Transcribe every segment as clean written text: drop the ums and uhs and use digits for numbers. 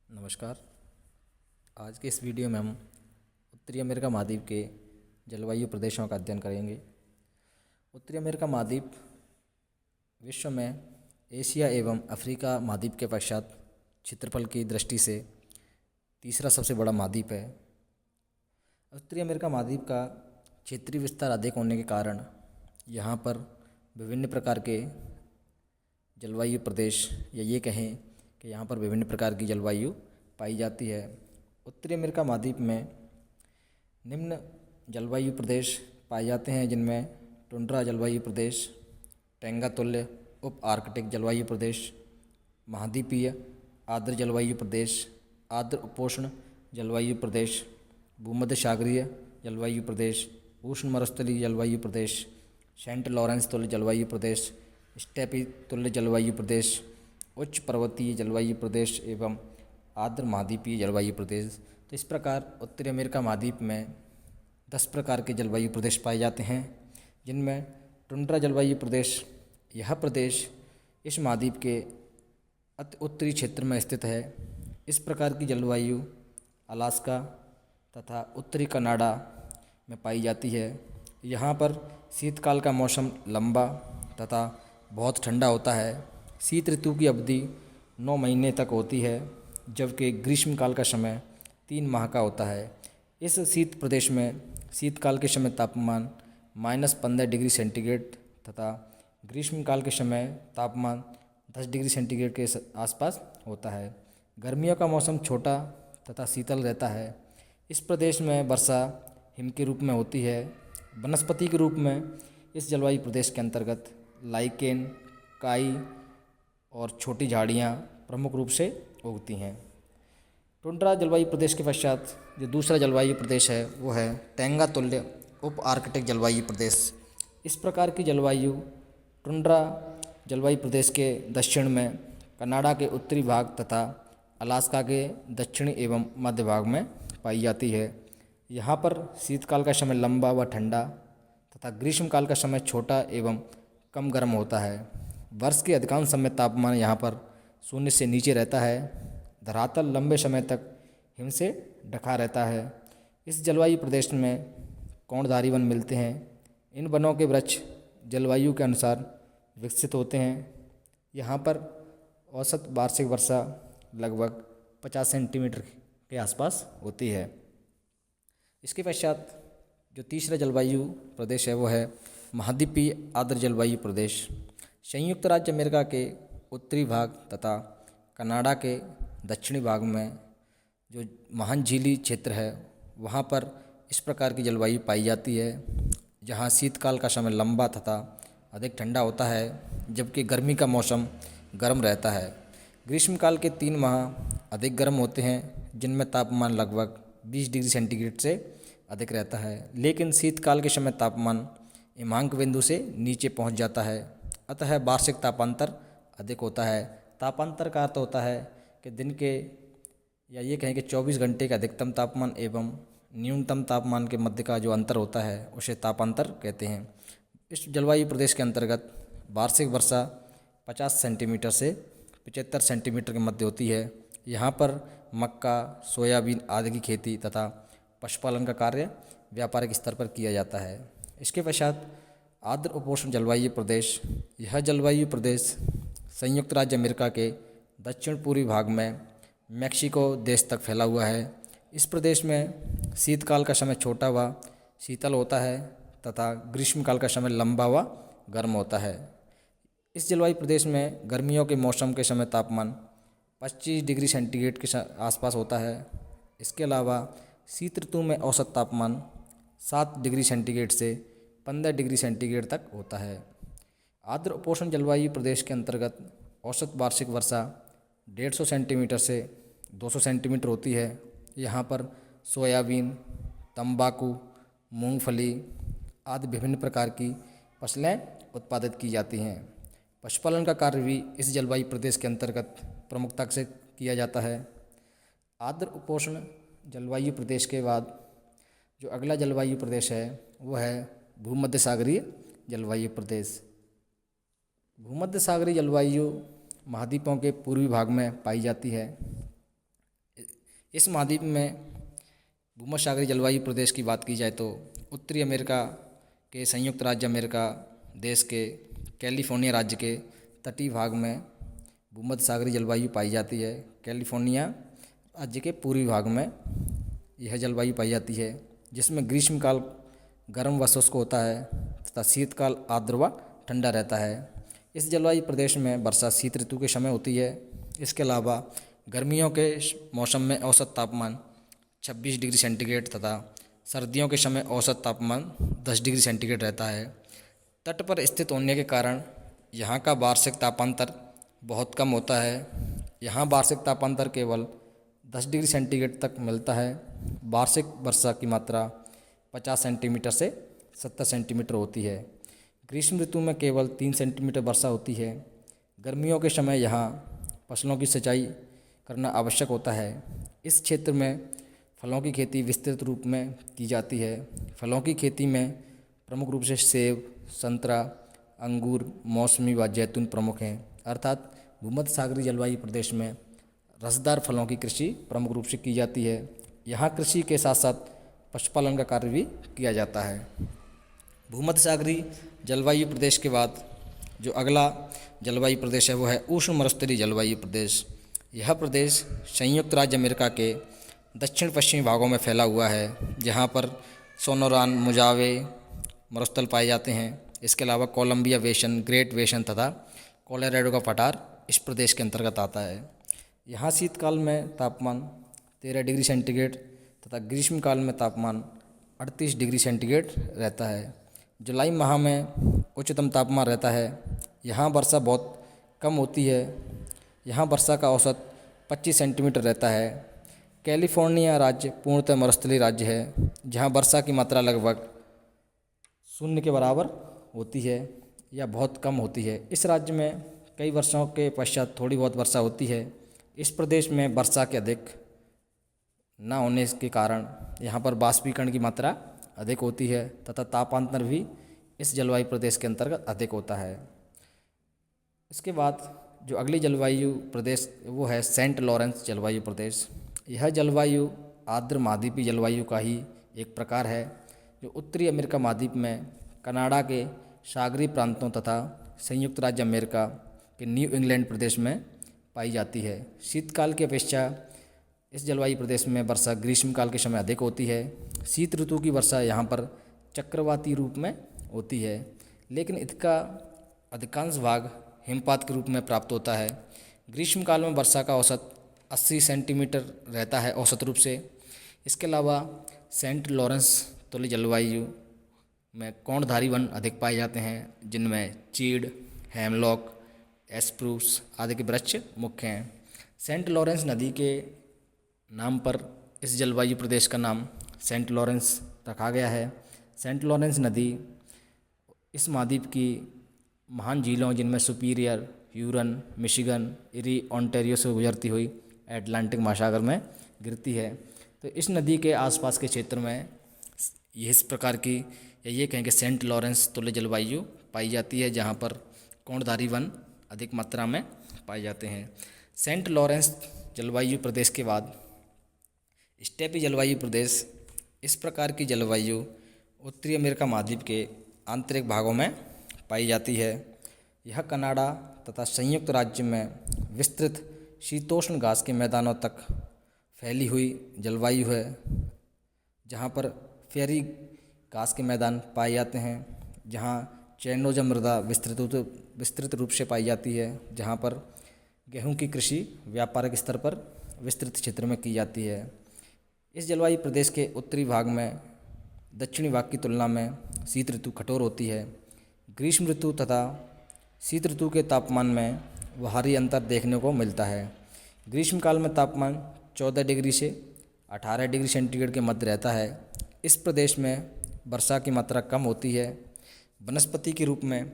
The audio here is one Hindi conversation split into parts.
नमस्कार। आज के इस वीडियो में हम उत्तरी अमेरिका महाद्वीप के जलवायु प्रदेशों का अध्ययन करेंगे। उत्तरी अमेरिका महाद्वीप विश्व में एशिया एवं अफ्रीका महाद्वीप के पश्चात क्षेत्रफल की दृष्टि से तीसरा सबसे बड़ा महाद्वीप है। उत्तरी अमेरिका महाद्वीप का क्षेत्रीय विस्तार अधिक होने के कारण यहाँ पर विभिन्न प्रकार के जलवायु प्रदेश या ये कहें कि यहाँ पर विभिन्न प्रकार की जलवायु पाई जाती है। उत्तरी अमेरिका महाद्वीप में निम्न जलवायु प्रदेश पाए जाते हैं, जिनमें टुंड्रा जलवायु प्रदेश, टैंगा तुल्य उप आर्कटिक जलवायु प्रदेश, महाद्वीपीय आर्द्र जलवायु प्रदेश, आर्द्र उपोष्ण जलवायु प्रदेश, भूमध्य सागरीय जलवायु प्रदेश, उष्ण मरुस्थलीय जलवायु प्रदेश, सेंट लॉरेंस तुल्य जलवायु प्रदेश, स्टेपी तुल्य जलवायु प्रदेश, उच्च पर्वतीय जलवायु प्रदेश एवं आर्द्र महाद्वीपीय जलवायु प्रदेश। तो इस प्रकार उत्तरी अमेरिका महाद्वीप में 10 प्रकार के जलवायु प्रदेश पाए जाते हैं, जिनमें टुंड्रा जलवायु प्रदेश, यह प्रदेश इस महाद्वीप के अति उत्तरी क्षेत्र में स्थित है। इस प्रकार की जलवायु अलास्का तथा उत्तरी कनाडा में पाई जाती है। यहाँ पर शीतकाल का मौसम लंबा तथा बहुत ठंडा होता है। शीत ऋतु की अवधि 9 महीने तक होती है, जबकि ग्रीष्मकाल का समय 3 माह का होता है। इस शीत प्रदेश में शीतकाल के समय तापमान -15 डिग्री सेंटीग्रेड तथा ग्रीष्मकाल के समय तापमान 10 डिग्री सेंटीग्रेड के आसपास होता है। गर्मियों का मौसम छोटा तथा शीतल रहता है। इस प्रदेश में वर्षा हिम के रूप में होती है। वनस्पति के रूप में इस जलवायु प्रदेश के अंतर्गत लाइकेन, काई और छोटी झाड़ियाँ प्रमुख रूप से उगती हैं। टुंड्रा जलवायु प्रदेश के पश्चात जो दूसरा जलवायु प्रदेश है वो है टैंगा तुल्य उप आर्कटिक जलवायु प्रदेश। इस प्रकार की जलवायु टुंड्रा जलवायु प्रदेश के दक्षिण में, कनाडा के उत्तरी भाग तथा अलास्का के दक्षिणी एवं मध्य भाग में पाई जाती है। यहाँ पर शीतकाल का समय लंबा व ठंडा तथा ग्रीष्मकाल का समय छोटा एवं कम गर्म होता है। वर्ष के अधिकांश समय तापमान यहाँ पर शून्य से नीचे रहता है। धरातल लंबे समय तक हिम से ढका रहता है। इस जलवायु प्रदेश में कोणधारी वन मिलते हैं। इन वनों के वृक्ष जलवायु के अनुसार विकसित होते हैं। यहाँ पर औसत वार्षिक वर्षा लगभग 50 सेंटीमीटर के आसपास होती है। इसके पश्चात जो तीसरा जलवायु प्रदेश है वो है महाद्वीपीय आर्द्र जलवायु प्रदेश। संयुक्त राज्य अमेरिका के उत्तरी भाग तथा कनाडा के दक्षिणी भाग में जो महान झीली क्षेत्र है वहाँ पर इस प्रकार की जलवायु पाई जाती है, जहाँ शीतकाल का समय लंबा तथा अधिक ठंडा होता है, जबकि गर्मी का मौसम गर्म रहता है। ग्रीष्मकाल के 3 माह अधिक गर्म होते हैं, जिनमें तापमान लगभग 20 डिग्री सेंटीग्रेड से अधिक रहता है, लेकिन शीतकाल के समय तापमान हिमांक बिंदु से नीचे पहुंच जाता है। अतः वार्षिक तापांतर अधिक होता है। तापांतर का अर्थ होता है कि दिन के या ये कहें कि 24 घंटे के अधिकतम तापमान एवं न्यूनतम तापमान के मध्य का जो अंतर होता है उसे तापांतर कहते हैं। इस जलवायु प्रदेश के अंतर्गत वार्षिक वर्षा 50 सेंटीमीटर से 75 सेंटीमीटर के मध्य होती है। यहाँ पर मक्का, सोयाबीन आदि की खेती तथा पशुपालन का कार्य व्यापारिक स्तर पर किया जाता है। इसके पश्चात आर्द्र उपोष्ण जलवायु प्रदेश। यह जलवायु प्रदेश संयुक्त राज्य अमेरिका के दक्षिण पूर्वी भाग में मैक्सिको देश तक फैला हुआ है। इस प्रदेश में शीतकाल का समय छोटा व शीतल होता है तथा ग्रीष्मकाल का समय लंबा व गर्म होता है। इस जलवायु प्रदेश में गर्मियों के मौसम के समय तापमान 25 डिग्री सेंटीग्रेड के आसपास होता है। इसके अलावा शीत ऋतु में औसत तापमान 7 डिग्री सेंटीग्रेड से 15 डिग्री सेंटीग्रेड तक होता है। आर्द्र उपोष्ण जलवायु प्रदेश के अंतर्गत औसत वार्षिक वर्षा 150 सेंटीमीटर से 200 सेंटीमीटर होती है। यहाँ पर सोयाबीन, तंबाकू, मूंगफली आदि विभिन्न प्रकार की फसलें उत्पादित की जाती हैं। पशुपालन का कार्य भी इस जलवायु प्रदेश के अंतर्गत प्रमुखता से किया जाता है। आर्द्र उपोष्ण जलवायु प्रदेश के बाद जो अगला जलवायु प्रदेश है वो है भूमध्य सागरीय जलवायु प्रदेश। भूमध्य सागरीय जलवायु महाद्वीपों के पूर्वी भाग में पाई जाती है। इस महाद्वीप में भूमध्यसागरीय जलवायु प्रदेश की बात की जाए तो उत्तरी अमेरिका के संयुक्त राज्य अमेरिका देश के कैलिफोर्निया राज्य के तटीय भाग में भूमध्यसागरीय जलवायु पाई जाती है। कैलिफोर्निया राज्य के पूर्वी भाग में यह जलवायु पाई जाती है, जिसमें ग्रीष्मकाल गर्म व शुष्क होता है तथा शीतकाल आर्द्र व ठंडा रहता है। इस जलवायु प्रदेश में वर्षा शीत ऋतु के समय होती है। इसके अलावा गर्मियों के मौसम में औसत तापमान 26 डिग्री सेंटीग्रेड तथा सर्दियों के समय औसत तापमान 10 डिग्री सेंटीग्रेड रहता है। तट पर स्थित होने के कारण यहाँ का वार्षिक तापांतर बहुत कम होता है। यहाँ वार्षिक तापांतर केवल 10 डिग्री सेंटीग्रेड तक मिलता है। वार्षिक वर्षा की मात्रा 50 सेंटीमीटर से 70 सेंटीमीटर होती है। ग्रीष्म ऋतु में केवल 3 सेंटीमीटर वर्षा होती है। गर्मियों के समय यहाँ फसलों की सिंचाई करना आवश्यक होता है। इस क्षेत्र में फलों की खेती विस्तृत रूप में की जाती है। फलों की खेती में प्रमुख रूप से सेब, संतरा, अंगूर, मौसमी व जैतून प्रमुख हैं। अर्थात भूमध्यसागरीय जलवायु प्रदेश में रसदार फलों की कृषि प्रमुख रूप से की जाती है। यहाँ कृषि के साथ साथ पशुपालन का कार्य भी किया जाता है। भूमध्यसागरीय जलवायु प्रदेश के बाद जो अगला जलवायु प्रदेश है वो है उष्ण मरुस्थलीय जलवायु प्रदेश। यह प्रदेश संयुक्त राज्य अमेरिका के दक्षिण पश्चिमी भागों में फैला हुआ है, जहाँ पर सोनोरान, मुजावे मरुस्थल पाए जाते हैं। इसके अलावा कोलंबिया बेसिन, ग्रेट बेसिन तथा कोलोराडो का पठार इस प्रदेश के अंतर्गत आता है। यहाँ शीतकाल में तापमान 13 डिग्री सेंटीग्रेड तथा ग्रीष्मकाल में तापमान 38 डिग्री सेंटीग्रेड रहता है। जुलाई माह में उच्चतम तापमान रहता है। यहाँ वर्षा बहुत कम होती है। यहाँ वर्षा का औसत 25 सेंटीमीटर रहता है। कैलिफोर्निया राज्य पूर्णतः मरुस्थलीय राज्य है, जहाँ वर्षा की मात्रा लगभग शून्य के बराबर होती है या बहुत कम होती है। इस राज्य में कई वर्षों के पश्चात थोड़ी बहुत वर्षा होती है। इस प्रदेश में वर्षा के अधिक न होने के कारण यहाँ पर बाष्पीकरण की मात्रा अधिक होती है तथा तापांतर भी इस जलवायु प्रदेश के अंतर्गत अधिक होता है। इसके बाद जो अगली जलवायु प्रदेश वो है सेंट लॉरेंस जलवायु प्रदेश। यह जलवायु आर्द्र महाद्वीपीय जलवायु का ही एक प्रकार है, जो उत्तरी अमेरिका महाद्वीप में कनाडा के सागरीय प्रांतों तथा संयुक्त राज्य अमेरिका के न्यू इंग्लैंड प्रदेश में पाई जाती है। शीतकाल की अपेक्षा इस जलवायु प्रदेश में वर्षा ग्रीष्मकाल के समय अधिक होती है। शीत ऋतु की वर्षा यहाँ पर चक्रवाती रूप में होती है, लेकिन इसका अधिकांश भाग हिमपात के रूप में प्राप्त होता है। ग्रीष्मकाल में वर्षा का औसत 80 सेंटीमीटर रहता है औसत रूप से। इसके अलावा सेंट लॉरेंस तुल्य जलवायु में कोणधारी वन अधिक पाए जाते हैं, जिनमें चीड़, हेमलॉक, एस्प्रूस आदि के वृक्ष मुख्य हैं। सेंट लॉरेंस नदी के नाम पर इस जलवायु प्रदेश का नाम सेंट लॉरेंस रखा गया है। सेंट लॉरेंस नदी इस महाद्वीप की महान झीलों, जिनमें superior, Hurun, Michigan, eri, Ontario से गुजरती हुई अटलांटिक महासागर में गिरती है। तो इस नदी के आसपास के क्षेत्र में इस प्रकार की या ये कहें कि सेंट लॉरेंस तुल्य जलवायु पाई जाती है, जहाँ पर कोणधारी वन अधिक मात्रा में पाए जाते हैं। सेंट लॉरेंस जलवायु प्रदेश के बाद स्टेपी जलवायु प्रदेश। इस प्रकार की जलवायु उत्तरी अमेरिका महाद्वीप के आंतरिक भागों में पाई जाती है। यह कनाडा तथा संयुक्त राज्य में विस्तृत शीतोष्ण घास के मैदानों तक फैली हुई जलवायु है, जहाँ पर फेरी घास के मैदान पाए जाते हैं, जहाँ चैनोजम मृदा विस्तृत रूप से पाई जाती है, जहाँ पर गेहूं की कृषि व्यापारिक स्तर पर विस्तृत क्षेत्र में की जाती है। इस जलवायु प्रदेश के उत्तरी भाग में दक्षिणी भाग की तुलना में शीत ऋतु कठोर होती है। ग्रीष्म ऋतु तथा शीत ऋतु के तापमान में भारी अंतर देखने को मिलता है। ग्रीष्मकाल में तापमान 14 डिग्री से 18 डिग्री सेंटीग्रेड के मध्य रहता है। इस प्रदेश में वर्षा की मात्रा कम होती है। वनस्पति के रूप में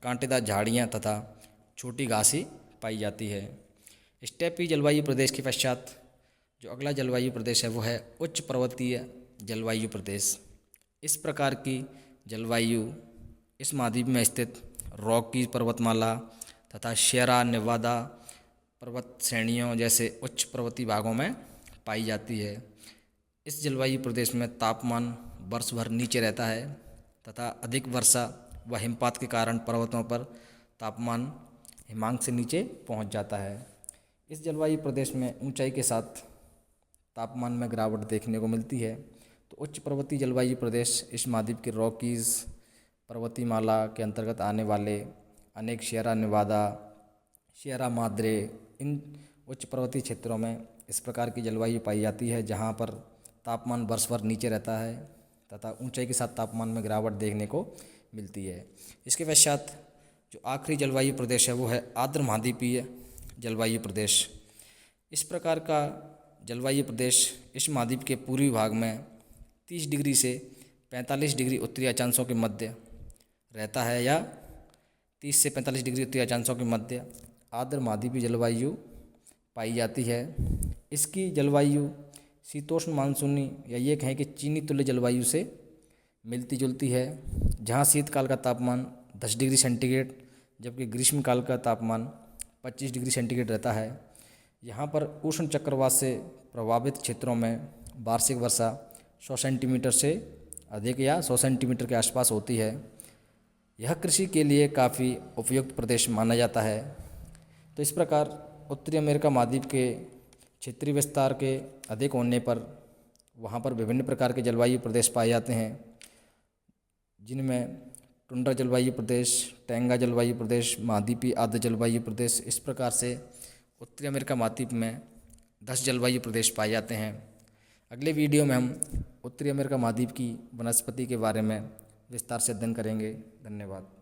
कांटेदार झाड़ियाँ तथा छोटी घासी पाई जाती है। स्टेपी जलवायु प्रदेश के पश्चात जो अगला जलवायु प्रदेश है वो है उच्च पर्वतीय जलवायु प्रदेश। इस प्रकार की जलवायु इस महाद्वीप में स्थित रॉकी पर्वतमाला तथा शेरा नेवादा पर्वत श्रेणियों जैसे उच्च पर्वतीय भागों में पाई जाती है। इस जलवायु प्रदेश में तापमान वर्ष भर नीचे रहता है तथा अधिक वर्षा व हिमपात के कारण पर्वतों पर तापमान हिमांक से नीचे पहुंच जाता है। इस जलवायु प्रदेश में ऊंचाई के साथ तापमान में गिरावट देखने को मिलती है। तो उच्च पर्वतीय जलवायु प्रदेश इस महाद्वीप के रॉकीज़ पर्वतीमाला के अंतर्गत आने वाले अनेक सियरा नेवादा, सियरा माद्रे, इन उच्च पर्वतीय क्षेत्रों में इस प्रकार की जलवायु पाई जाती है, जहाँ पर तापमान वर्ष भर नीचे रहता है तथा ऊंचाई के साथ तापमान में गिरावट देखने को मिलती है। इसके पश्चात जो आखिरी जलवायु प्रदेश है वो है आर्द्र महाद्वीपीय जलवायु प्रदेश। इस प्रकार का जलवायु प्रदेश इस महाद्वीप के पूर्वी भाग में 30 डिग्री से 45 डिग्री उत्तरी अक्षांशों के मध्य रहता है, या 30 से 45 डिग्री उत्तरी अक्षांशों के मध्य आर्द्र महाद्वीपीय जलवायु पाई जाती है। इसकी जलवायु शीतोष्ण मानसूनी या ये कहें कि चीनी तुल्य जलवायु से मिलती जुलती है, जहाँ शीतकाल का तापमान 10 डिग्री सेंटीग्रेड जबकि ग्रीष्मकाल का तापमान 25 डिग्री सेंटीग्रेड रहता है। यहाँ पर उष्ण चक्रवात से प्रभावित क्षेत्रों में वार्षिक वर्षा 100 सेंटीमीटर से अधिक या 100 सेंटीमीटर के आसपास होती है। यह कृषि के लिए काफ़ी उपयुक्त प्रदेश माना जाता है। तो इस प्रकार उत्तरी अमेरिका महाद्वीप के क्षेत्रीय विस्तार के अधिक होने पर वहाँ पर विभिन्न प्रकार के जलवायु प्रदेश पाए जाते हैं, जिनमें टुंड्रा जलवायु प्रदेश, टैंगा जलवायु प्रदेश, महाद्वीपीय आर्द्र जलवायु प्रदेश। इस प्रकार से उत्तरी अमेरिका महाद्वीप में 10 जलवायु प्रदेश पाए जाते हैं। अगले वीडियो में हम उत्तरी अमेरिका महाद्वीप की वनस्पति के बारे में विस्तार से अध्ययन करेंगे। धन्यवाद।